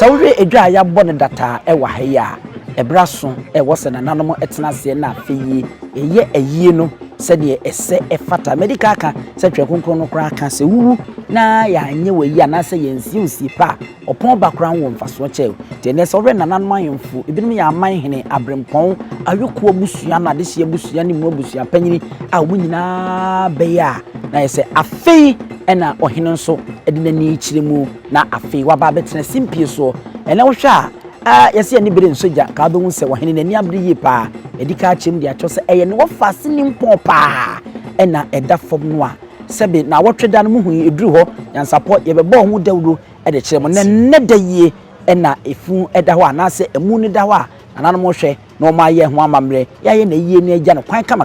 Sauri edwa ya bone data ewa haya ebraso ewo se nananom etena se na afeyi eye ayie no se de ese efata medical ka se twa konkron no kra ka se wuwu na ya anye wayi anase yensi osi pa opon bakran wo mfaso chew te ne sauri nananom ayemfu ebinim ya aman hene abrempon ayokuo busua na de hye busua ni mu busua panyini a wo nyina be ya na yese afei ena ohene nso edinani chiremu na afei waba betena simpie so ene wo hwa yesi ani bere nsoja ka do hu se ohene nani abere yi pa edika chem dia cho se eye ne wo fase ni mpon pa ena eda fom no a sebe na wotweda no hu eduru ho Nyansapo ye bebo ho dawuro ede kirem ne da yie ena efu eda ho anase emu ni da ho a ananom hwe na o ma ye ho amamre ya ye na yie ni agya no kwan kama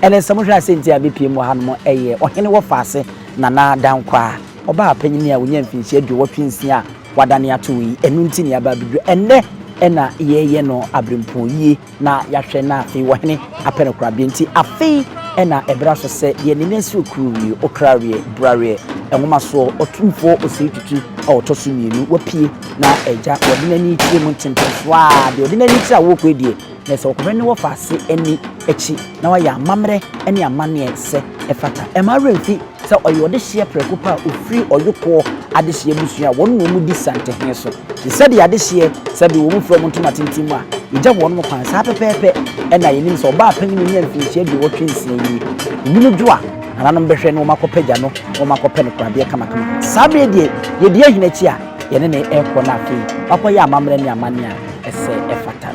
ene nsamo hwe asenti abepie mu hanom eye ohene wo fase na Dankwa oba apanyini a wonya mfinchi adu wotwensi a wadane ato yi enu nti ne aba bidu enne ena ye no abrempo yi na yahwe na afei wohene apene krabie nti afei ena ebraso se ye ne nesi okuruwi okrawie brawie enwoma so Otumfuo Osei Tutu a otoso mienu wapie na eja odinani tie mu ntempesoa de odinani tie a wokwedie na se okobene wo fase eni echi na wa ya amamre eni amane se efata emaremfi se oyode hye prekupa ofri oyoko adehye busua wonu mu di Asantehene so ti se de adehye se bi wo mu from ntomatintimu a ija wo no kwan sa pepepe ena yenim so ba panyin ni amfinchi adu wotwensi yi nyinu dwa ananom behwe no makopagya no o makope no krabie kama sabe de ye de ahinachi a ye ne ekọ na afei akoya amamre ne amane a ese efata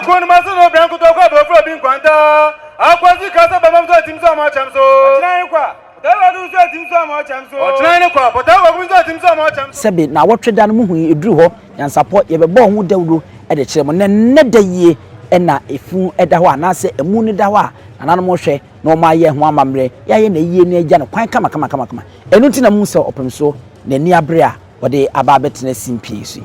Akun maso branco to kwa bofro bin kwanta. Akwazi kasa baba mzo timso ma chamso. Ochina kwa. Dawa du so timso ma chamso. Ochina kwa. Potawa ku mzo timso ma chamso. Sebe na wotwe da no mu hu eduru ho Nyansapo ye bebo ho dawuro e de kire mo ne da yie e na efu e da ho anase emu ne da ho a anano mo hwe na o ma ye ho amamre ya ye na yie na agya no kwan kama enu ti na mu se opemso na ni abre a wode aba betena simpie su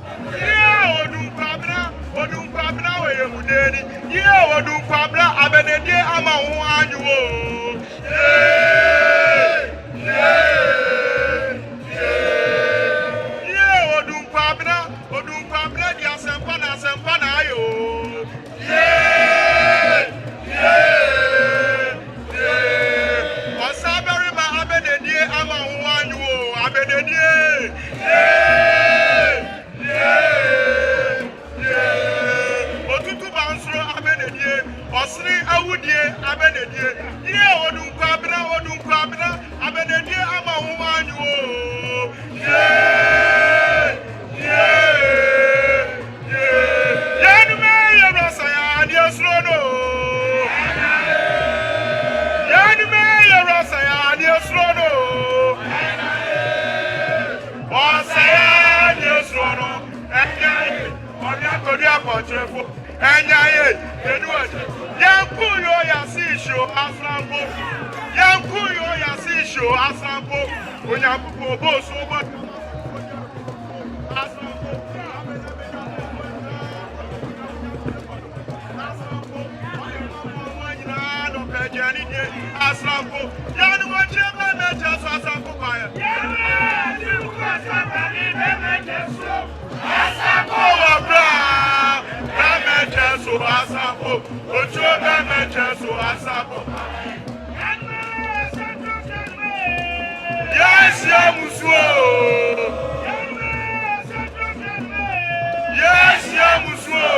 Osei awudie Ebenezer ye odun kwabra Ebenezer ama humanyu ye yanu me ye rasa ya die srono yanu me ye rasa ya die srono Osei die srono enyaye onya kodi apotrefo enyaye eduwaje Yankuyo yasisho asrambo Yankuyo yasisho asrambo Onyakupo boso ba asrambo no pejani die asrambo yanu wachema meja asrambo baya yanu kwasaba ni meja so asrambo wabra Jesu asapo, ocho beme Jesu asapo. Yes, yamusuo. Yes, yamusuo.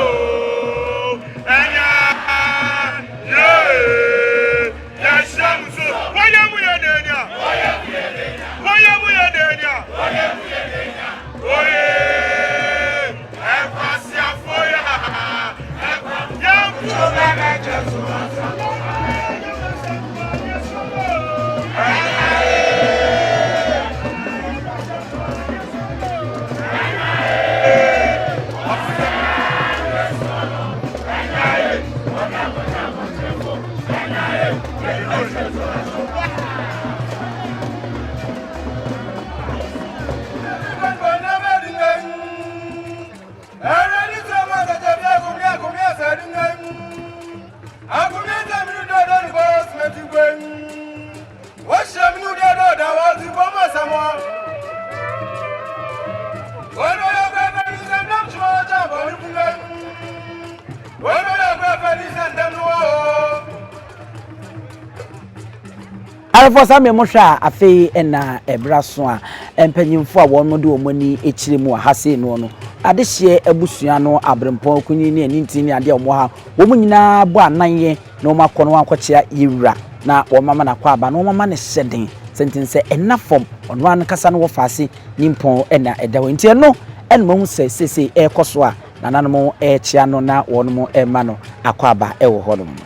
Enya, yeah. Yes, yamusuo. Wayamu yedenya. Wayamu yedenya. Oye. Epasia foya. Alfo sa me mo hwa afei na ebraso a empanyimfo a won mo de omani echire mu ha sei no no adehye abusua no abrempon kunyi ne nintini ade omo ha wo mu nyina bo ananye na omo akọ no ankọchia yewura na wo mama na kwa aba na wo mama ne hyeden sentense enafom ono an kasa no wo faase nimpon na edawo ntie no en mo hu sese ekoso a nananmo chia no na won mo ema no akọ aba ewo hodom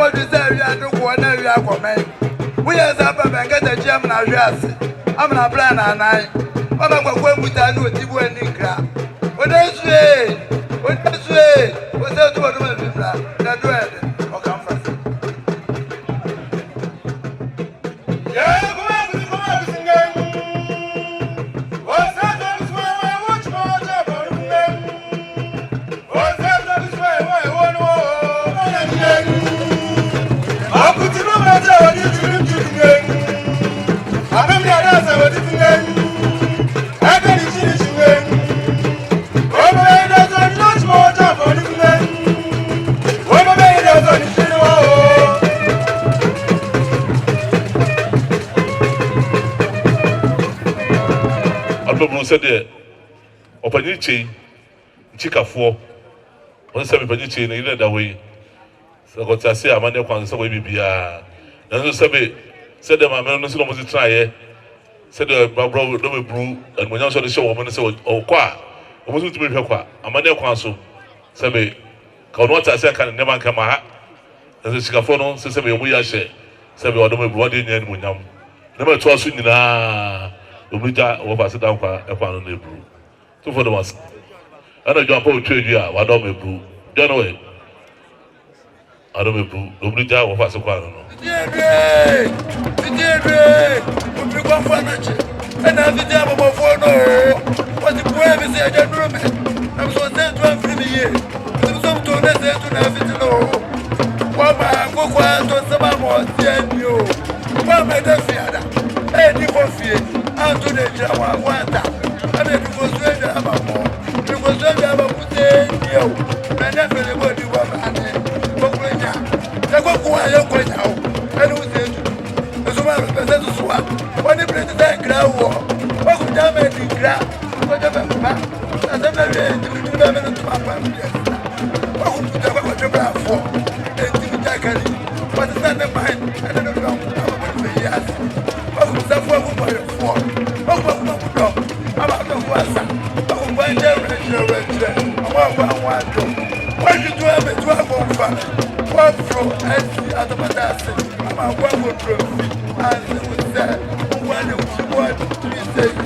what you say, we are doing one area for me. We are up and get a gem now. I'm not plan and I. I'm not going with a new Tibu and Nikra. What else way? What else way? What's that to what we do? That dread or comfort. Yeah, come on, singing. What's that? That's why I watch more job on them. What's that? That's why I want to. How could you know what you do? I'm a man, I was thinking. I can see this way. Oh, my, that's much more job on them. Oh, my, that's on the cinema. Albo said there, Opanichi, Chicafo, one semi panichi in the other way. So I got to say, I'm on the one, so we be and so said them, I'm not supposed to try. Said the brother, no brew, and when I saw the show, I'm going to say, oh, qua, I was to be her qua, I'm on the council. Sabe, can what I say, can never come out. And the Chicafono says, we are share. Sabe, I don't know what in the end when I'm never trust in Umita over Dankwa, a pan on the brew. Two for the ones. And I jump over trade you, I don't make brew. Don't know it. I don't make brew. Umita over a pan. We go for furniture. And I did have a phone. What the poem is a gentleman. I'm so sent to have 3 years. I'm so to listen to have it know. What my go quiet on some more, you. What my dear father? Hey, you for fear. I'm to the Jawa water. I mean, you go straight to have a more. You go straight to have a good day, you. And everybody was at it. The go quiet now. And who said, as well as the swap, when the president grow, what could damage the ground? Whatever, as a very minute to my family. What would you ever go to ground for? And to the jacket, what is that the mind? I don't know what to yes. What would that for? What was not wrong? About the water. Oh, my dear, what you do have a 12 family? What from SC at the Madassi? I'm a one would profit, and it was there. One of you want to be safe.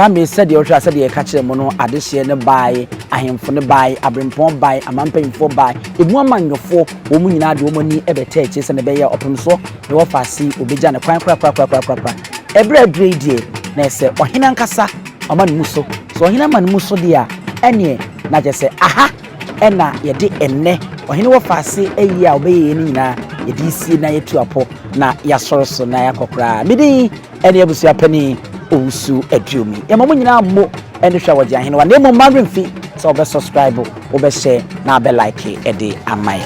Sammy said the ultra said the catcher mono, addition the buy, I am from the buy, I bring pom buy, a man paying for buy. If one man your 4 woman in the woman ever takes and the bayer open so, the offer see Ubijan a crap. Every day, Nessa, or Hinankasa, a man muso, so Hinaman muso dear, any, not just say, aha, and na ye di enne, or Hino Fassi a year obey any na, ye DC na ye to a pop, na ya source na ya cocra, midi, any of your penny. Usu edumi. Ya mamu nyina mo ene hwa wodi ahene wa nemo marine fee so be subscribe o be share na be like e de amai.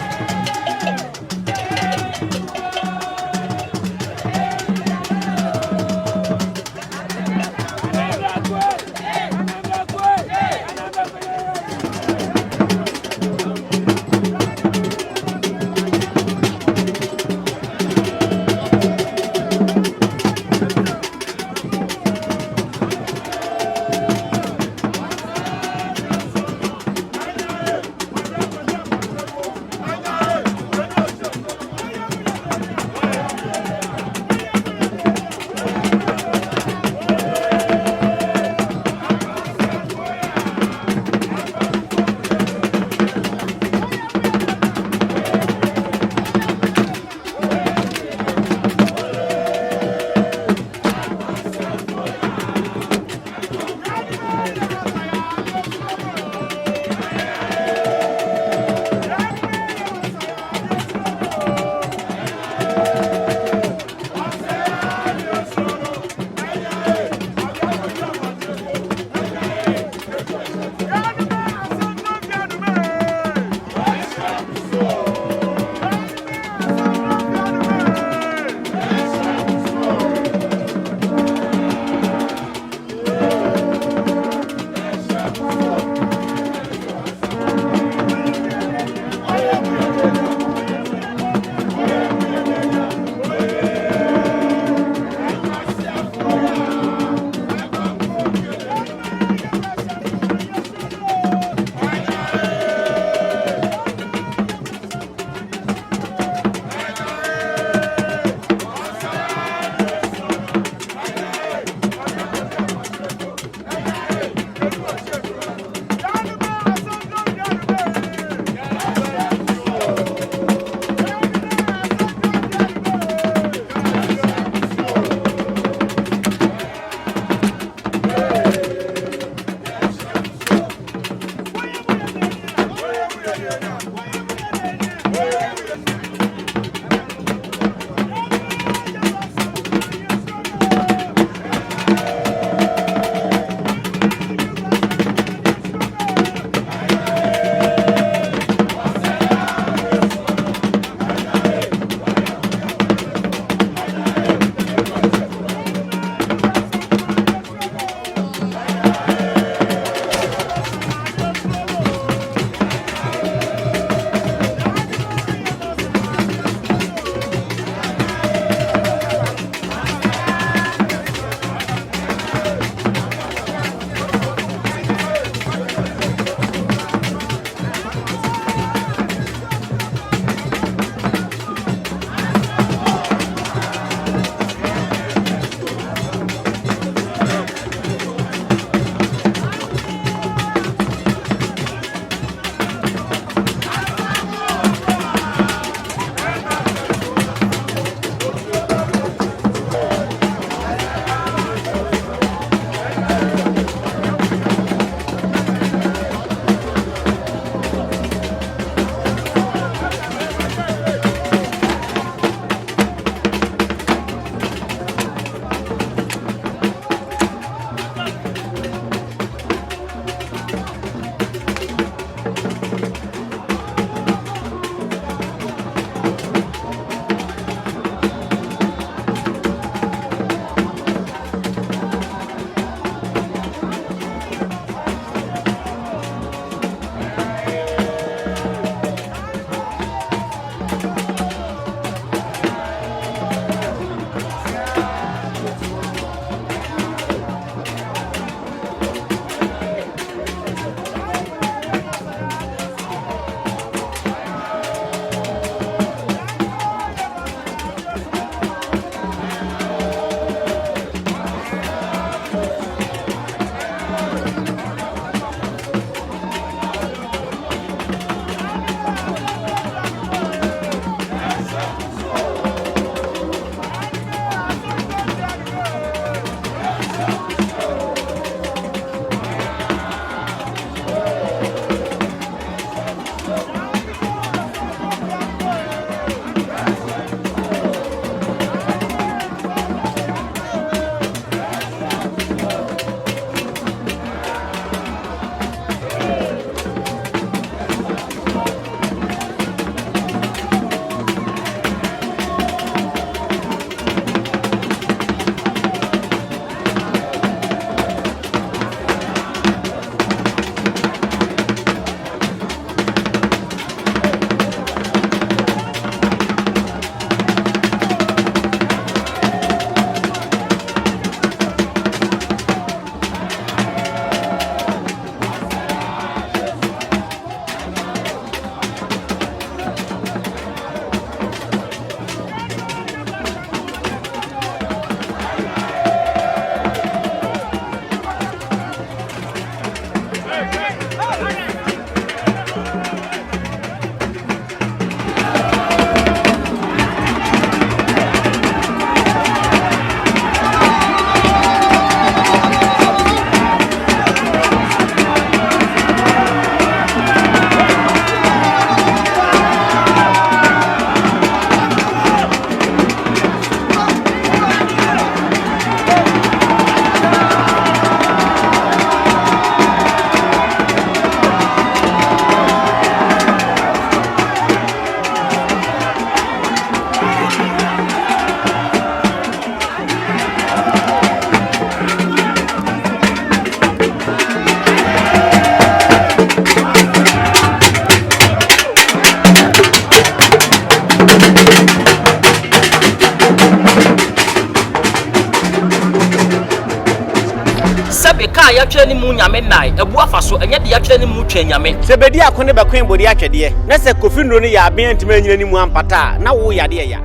Sebe ka ya twa ni mu nyame nai ebu afa so enye de ya twa ni mu twa nyame sebedi akone be kwen bodi atwede na se kofi nro ni ya aben ntime nyina ni mu ampata na wo yade ya